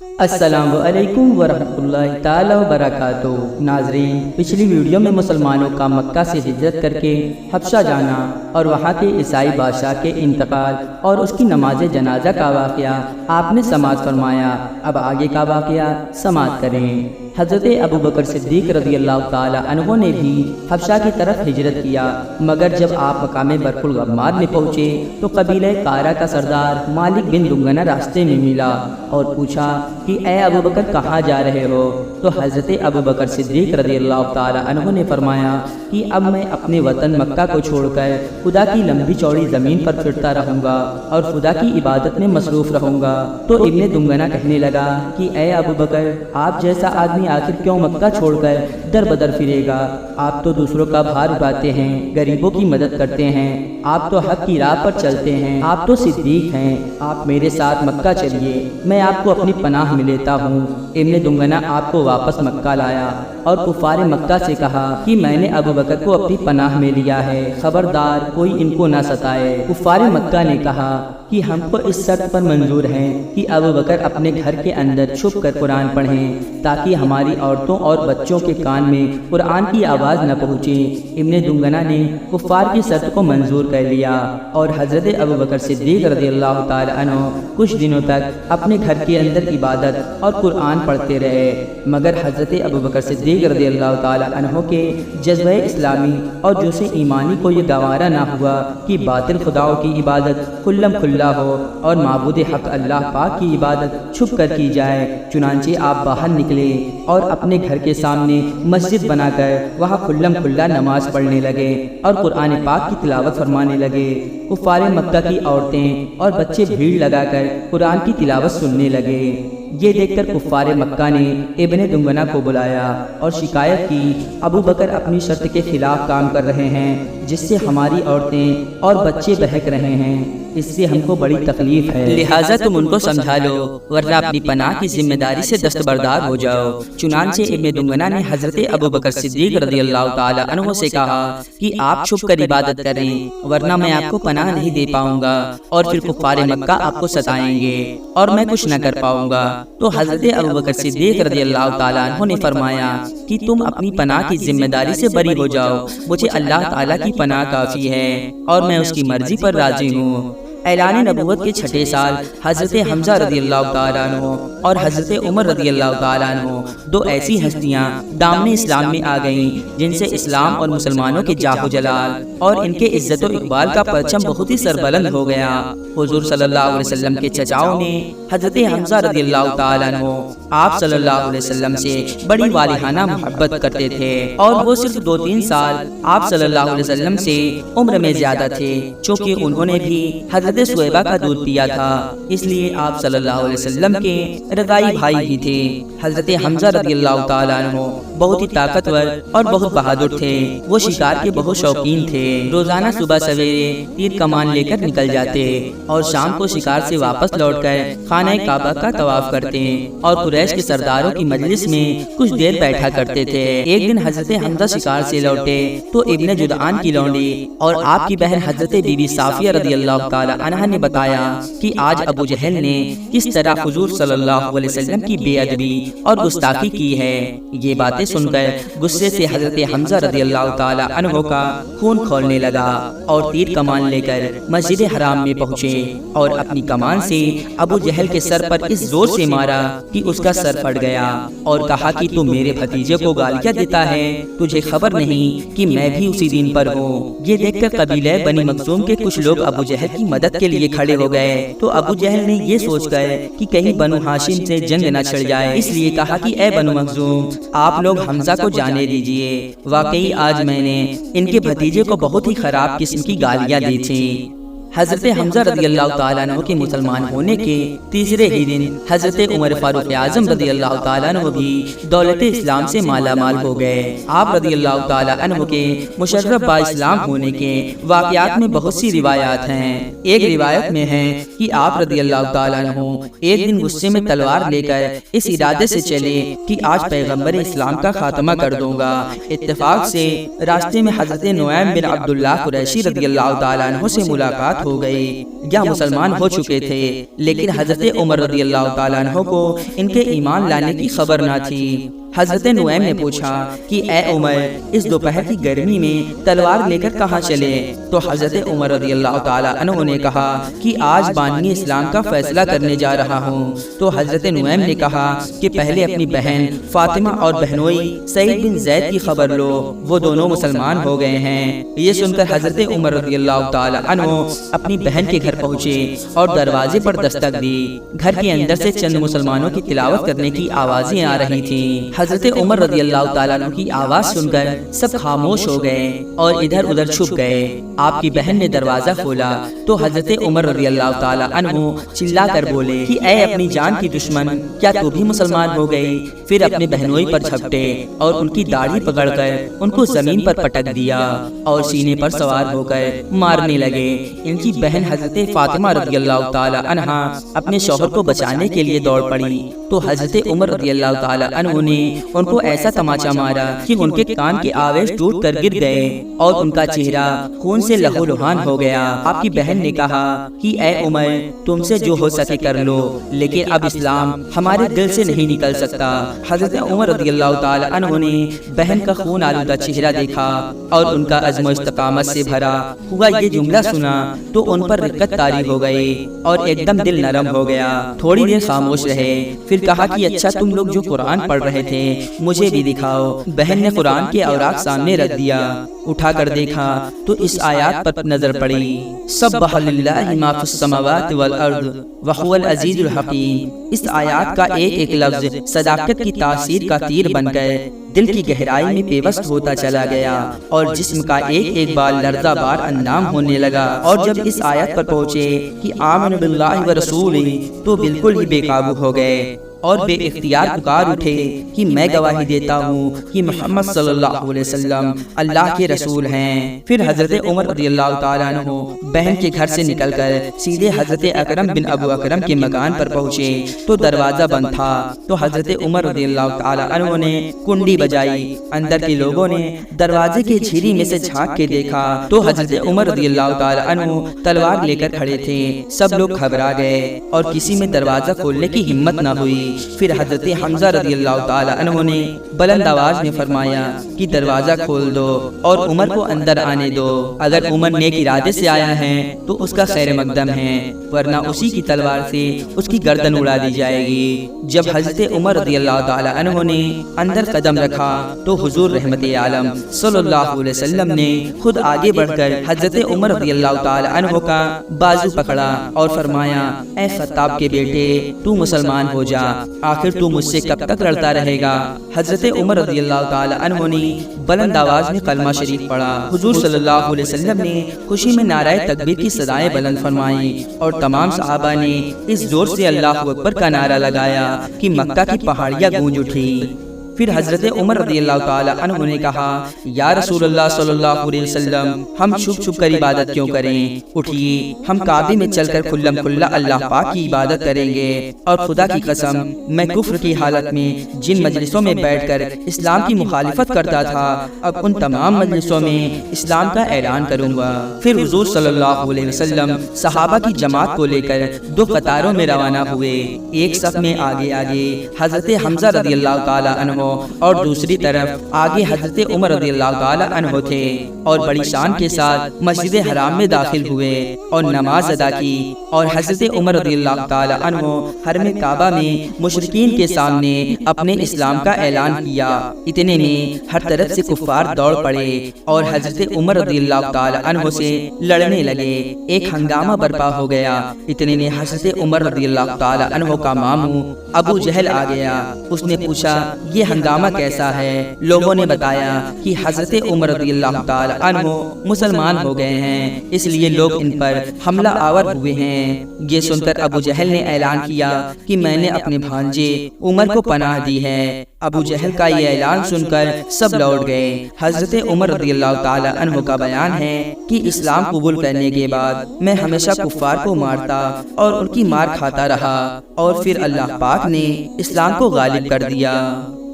السلام علیکم ورحمۃ اللہ تعالی وبرکاتہ۔ ناظرین، پچھلی ویڈیو میں مسلمانوں کا مکہ سے ہجرت کر کے حبشہ جانا اور وہاں کے عیسائی بادشاہ کے انتقال اور اس کی نماز جنازہ کا واقعہ آپ نے سماعت فرمایا۔ اب آگے کا واقعہ سماعت کریں۔ حضرت ابوبکر صدیق رضی اللہ تعالی عنہ نے بھی حبشہ کی طرف ہجرت کیا، مگر جب آپ مقام برق الغمار میں پہنچے تو قبیلہ قارہ کا سردار مالک بن دنگنہ راستے میں ملا اور پوچھا کہ اے ابوبکر کہاں جا رہے ہو؟ تو حضرت ابوبکر صدیق رضی اللہ تعالی عنہ نے فرمایا کہ اب میں اپنے وطن مکہ کو چھوڑ کر خدا کی لمبی چوڑی زمین پر پھرتا رہوں گا اور خدا کی عبادت میں مصروف رہوں گا۔ تو ابن دنگنہ کہنے لگا کہ اے ابوبکر، آپ جیسا آدمی آخر کیوں مکہ چھوڑ کر در بدر پھرے گا؟ آپ تو دوسروں کا بھار اٹھاتے ہیں، غریبوں کی مدد کرتے ہیں، آپ تو حق کی راہ پر چلتے ہیں، آپ تو صدیق ہیں، آپ میرے ساتھ مکہ چلیے، میں آپ کو اپنی پناہ میں لیتا ہوں۔ ابن دنگنہ آپ کو واپس مکہ لایا اور کفار مکہ سے کہا کہ میں نے ابوبکر کو اپنی پناہ میں لیا ہے، خبردار کوئی ان کو نہ ستائے۔ کفار مکہ نے کہا کہ ہم کو اس شرط پر منظور ہے کہ ابوبکر اپنے گھر کے اندر چھپ کر قرآن پڑھیں تاکہ ہماری عورتوں اور بچوں کے کان میں قرآن کی آواز نہ پہنچے۔ ابن دنگنہ نے کفار کی شرط کو منظور کر لیا اور حضرت ابوبکر صدیق رضی اللہ تعالی عنہ کچھ دنوں تک اپنے گھر کے اندر عبادت اور قرآن پڑھتے رہے، مگر حضرت ابوبکر صدیق رضی اللہ تعالی عنہ کے جذبہ اسلامی اور جوش ایمانی کو یہ گوارا نہ ہوا کہ باطل خداؤں کی عبادت کھلم کھلا ہو اور معبود حق اللہ پاک کی عبادت چھپ کر کی جائے۔ چنانچہ آپ باہر نکلے اور اپنے گھر کے سامنے مسجد بنا کر وہاں کھلم کھلا نماز پڑھنے لگے اور قرآن پاک کی تلاوت فرمانے لگے۔ کفار مکہ کی عورتیں اور بچے بھیڑ لگا کر قرآن کی تلاوت سننے لگے۔ یہ دیکھ کر کفار مکہ نے ابن دنگنہ کو بلایا اور شکایت کی، ابوبکر اپنی شرط کے خلاف کام کر رہے ہیں جس سے ہماری عورتیں اور بچے بہک رہے ہیں، اس سے ہم کو بڑی تکلیف ہے، لہٰذا تم ان کو سمجھا لو ورنہ اپنی پناہ کی ذمہ داری سے دستبردار ہو جاؤ۔ چنانچہ ابن دنگنہ نے حضرت ابوبکر صدیق رضی اللہ تعالی عنہ سے کہا کہ آپ چھپ کر عبادت کریں ورنہ میں آپ کو پناہ نہیں دے پاؤں گا اور پھر کفار مکہ آپ کو ستائیں گے اور میں کچھ نہ کر پاؤں گا۔ تو حضرت ابوبکر صدیق رضی اللہ تعالی عنہ نے فرمایا کہ تم اپنی پناہ کی ذمہ داری سے بری ہو جاؤ، مجھے اللہ تعالیٰ کی پناہ کافی ہے اور میں اس کی مرضی پر راضی ہوں۔ اعلان نبوت کے چھٹے سال حضرت حمزہ رضی اللہ تعالیٰ عنہ اور حضرت عمر رضی اللہ تعالیٰ عنہ دو ایسی ہستیاں دامن اسلام میں آ گئیں جن سے اسلام اور مسلمانوں کے جاہ و جلال اور ان کے عزت و اقبال کا پرچم بہت ہی سربلند ہو گیا۔ حضور صلی اللہ علیہ وسلم کے چچاؤں نے حضرت حمزہ رضی اللہ تعالیٰ عنہ آپ صلی اللہ علیہ وسلم سے بڑی والہانہ محبت کرتے تھے اور وہ صرف 2-3 سال آپ صلی اللہ علیہ وسلم سے عمر میں زیادہ تھے، چونکہ انہوں نے بھی حضرت سویبہ کا دودھ پیا تھا، اس لیے آپ صلی اللہ علیہ وسلم کے رضائی بھائی بھی تھے۔ حضرت حمزہ رضی اللہ تعالیٰ عنہ بہت ہی طاقتور اور بہت بہادر تھے، وہ شکار کے بہت شوقین تھے۔ روزانہ صبح سویرے تیر کمان لے کر نکل جاتے اور شام کو شکار سے واپس لوٹ کر خانہ کعبہ کا طواف کرتے اور قریش کے سرداروں کی مجلس میں کچھ دیر بیٹھا کرتے تھے۔ ایک دن حضرت حمزہ شکار سے لوٹے تو ابن جدعان کی لونڈی اور آپ کی بہن حضرت بی بی صافیہ رضی اللہ تعالی عنہا نے بتایا کہ آج ابو جہل نے کس طرح حضور صلی اللہ علیہ وسلم کی بے ادبی اور گستاخی کی ہے۔ یہ باتیں سن کر غصے سے حضرت حمزہ رضی اللہ تعالی عنہ کا خون کھولنے لگا اور تیر کمان لے کر مسجد حرام میں پہنچے اور اپنی کمان سے ابو جہل کے سر پر اس زور سے مارا کہ اس کا سر پھٹ گیا اور کہا کہ تو میرے بھتیجے کو گالیاں دیتا ہے، تجھے خبر نہیں کہ میں بھی اسی دین پر ہوں۔ یہ دیکھ کر قبیلہ بنی مخزوم کے کچھ لوگ ابو جہل کی مدد کے لیے کھڑے ہو گئے تو ابو جہل نے یہ سوچ کر کہ کہیں بنو ہاشم سے جنگ نہ چھڑ جائے، اس لیے کہا کہ اے بنو مخزوم، آپ لوگ حمزہ کو جانے دیجئے، واقعی آج میں نے ان کے بھتیجے کو بہت ہی خراب قسم کی گالیاں دی تھی۔ حضرت حمزہ رضی اللہ تعالیٰ عنہ کے مسلمان ہونے کے تیسرے ہی دن حضرت عمر فاروق اعظم رضی اللہ تعالیٰ عنہ بھی دولت اسلام سے مالا مال ہو گئے۔ آپ رضی اللہ تعالیٰ عنہ کے مشرف با اسلام ہونے کے واقعات میں بہت سی روایات ہیں۔ ایک روایت میں ہے کہ آپ رضی اللہ تعالیٰ عنہ ایک دن غصے میں تلوار لے کر اس ارادے سے چلے کہ آج پیغمبر اسلام کا خاتمہ کر دوں گا۔ اتفاق سے راستے میں حضرت نعیم بن عبداللہ قریشی رضی اللہ تعالیٰ عنہ سے ملاقات ہو گئی یا مسلمان ہو چکے تھے، لیکن حضرت عمر رضی اللہ تعالیٰ عنہ کو ان کے ایمان لانے کی خبر نہ تھی۔ حضرت نعیم نے پوچھا کہ اے عمر، اس دوپہر کی گرمی میں تلوار لے کر کہاں چلے؟ تو حضرت عمر رضی اللہ تعالیٰ عنہ نے کہا کہ آج بانی اسلام کا فیصلہ کرنے جا رہا ہوں۔ تو حضرت نعیم نے کہا کہ پہلے اپنی بہن فاطمہ اور بہنوئی سعید بن زید کی خبر لو، وہ دونوں مسلمان ہو گئے ہیں۔ یہ سن کر حضرت عمر رضی اللہ تعالیٰ عنہ اپنی بہن کے گھر پہنچے اور دروازے پر دستک دی۔ گھر کے اندر سے چند مسلمانوں کی تلاوت کرنے کی آوازیں آ رہی تھیں۔ حضرت عمر رضی اللہ تعالیٰ عنہ کی آواز سن کر سب خاموش ہو گئے اور ادھر ادھر چھپ گئے۔ آپ کی بہن نے دروازہ کھولا تو حضرت عمر رضی اللہ تعالیٰ عنہ چلا کر بولے کہ اے اپنی جان کی دشمن، کیا تو بھی مسلمان ہو گئی؟ پھر اپنے بہنوئی پر جھپٹے اور ان کی داڑھی پکڑ کر ان کو زمین پر پٹک دیا اور سینے پر سوار ہو کر مارنے لگے۔ ان کی بہن حضرت فاطمہ رضی اللہ تعالیٰ عنہا اپنے شوہر کو بچانے کے لیے دوڑ پڑی تو حضرت عمر رضی اللہ تعالیٰ عنہ نے ان کو ایسا تماچا مارا کہ ان کے کان کے آویز ٹوٹ کر گر گئے اور ان کا چہرہ خون سے لہو لہان ہو گیا۔ آپ کی بہن نے کہا کہ اے عمر، تم سے جو ہو سکے کر لو، لیکن اب اسلام ہمارے دل سے نہیں نکل سکتا۔ حضرت عمر رضی اللہ تعالی عنہ نے بہن کا خون آلودہ چہرہ دیکھا اور ان کا عزم و استقامت سے بھرا ہوا یہ جملہ سنا تو ان پر رقت طاری ہو گئی اور ایک دم دل نرم ہو گیا۔ تھوڑی دیر خاموش رہے، پھر کہا کہ اچھا تم لوگ جو قرآن پڑھ رہے تھے مجھے بھی دکھاؤ۔ بہن نے قرآن کے اوراق سامنے رکھ دیا، اٹھا کر دیکھا تو اس آیات پر نظر پڑی، سبح للہ ما فی السماوات والارض وهو العزیز الحکیم۔ اس آیات کا ایک ایک لفظ صداقت کی تاثیر کا تیر بن گئے، دل کی گہرائی میں پیوست ہوتا چلا گیا اور جسم کا ایک ایک بال لرزہ بار اندام ہونے لگا۔ اور جب اس آیت پر پہنچے کہ آمن باللہ ورسولہ تو بالکل ہی بے قابو ہو گئے اور بے اختیار پکار اٹھے کہ میں گواہی دیتا ہوں کہ محمد صلی اللہ علیہ وسلم اللہ کے رسول ہیں۔ پھر حضرت عمر رضی اللہ تعالیٰ عنہ بہن کے گھر سے نکل کر سیدھے حضرت اکرم بن ابو اکرم کے مکان پر پہنچے تو دروازہ بند تھا تو حضرت عمر رضی اللہ تعالیٰ عنہ نے کنڈی بجائی۔ اندر کے لوگوں نے دروازے کے جھیری میں سے جھانک کے دیکھا تو حضرت عمر رضی اللہ تعالیٰ عنہ تلوار لے کر کھڑے تھے۔ سب لوگ گھبرا گئے اور کسی میں دروازہ کھولنے کی ہمت نہ ہوئی۔ پھر حضرت حمزہ رضی اللہ تعالی عنہ نے بلند آواز میں فرمایا کہ دروازہ کھول دو اور عمر کو اندر آنے دو۔ اگر عمر نیک ارادے سے آیا ہے تو اس کا خیر مقدم ہے، ورنہ اسی کی تلوار سے اس کی گردن اڑا دی جائے گی۔ جب حضرت عمر رضی اللہ تعالی عنہ نے اندر قدم رکھا تو حضور رحمت عالم صلی اللہ علیہ وسلم نے خود آگے بڑھ کر حضرت عمر رضی اللہ تعالی عنہ کا بازو پکڑا اور فرمایا، اے خطاب کے بیٹے، تو مسلمان ہو جا، آخر تو مجھ سے کب تک لڑتا رہے گا؟ حضرت عمر رضی اللہ تعالی عنہ نے بلند آواز میں کلمہ شریف پڑھا۔ حضور صلی اللہ علیہ وسلم نے خوشی میں نعرہ تکبیر کی صدائیں بلند فرمائیں اور تمام صحابہ نے اس زور سے اللہ اکبر کا نعرہ لگایا کہ مکہ کی پہاڑیاں گونج اٹھی۔ پھر حضرت عمر رضی اللہ تعالی عنہ نے کہا، یا رسول اللہ صلی اللہ علیہ وسلم، ہم چھپ چھپ کر عبادت کیوں کریں؟ اٹھیے، ہم کعبے میں چل کر کھلم کھلا اللہ پاک کی عبادت کریں گے۔ اور خدا کی قسم، میں کفر کی حالت میں جن مجلسوں میں بیٹھ کر اسلام کی مخالفت کرتا تھا، اب ان تمام مجلسوں میں اسلام کا اعلان کروں گا۔ پھر حضور صلی اللہ علیہ وسلم صحابہ کی جماعت کو لے کر دو قطاروں میں روانہ ہوئے، ایک صف میں آگے آگے حضرت حمزہ رضی اللہ تعالی عنہ اور دوسری طرف آگے حضرت عمر رضی اللہ تعالی عنہ تھے، اور بڑی شان کے ساتھ مسجد حرام میں داخل ہوئے اور نماز ادا کی۔ اور حضرت عمر رضی اللہ تعالی عنہ حرم کعبہ میں مشرکین کے سامنے اپنے اسلام کا اعلان کیا۔ اتنے میں ہر طرف سے کفار دوڑ پڑے اور حضرت عمر رضی اللہ تعالی عنہ سے لڑنے لگے۔ ایک ہنگامہ برپا ہو گیا۔ اتنے میں حضرت عمر رضی اللہ تعالی عنہ کا ماموں ابو جہل آ گیا۔ اس نے پوچھا، یہ ہنگامہ کیسا ہے؟ لوگوں نے بتایا کہ حضرت عمر رضی اللہ تعالی عنہ مسلمان ہو گئے ہیں، اس لیے لوگ ان پر حملہ آور ہوئے ہیں۔ یہ سن کر ابو جہل نے اعلان کیا کہ میں نے اپنے بھانجے عمر کو پناہ دی ہے۔ ابو جہل کا یہ اعلان سن کر سب لوٹ گئے۔ حضرت عمر رضی اللہ تعالی عنہ کا بیان ہے کہ اسلام قبول کرنے کے بعد میں ہمیشہ کفار کو مارتا اور ان کی مار کھاتا رہا، اور پھر اللہ پاک نے اسلام کو غالب کر دیا۔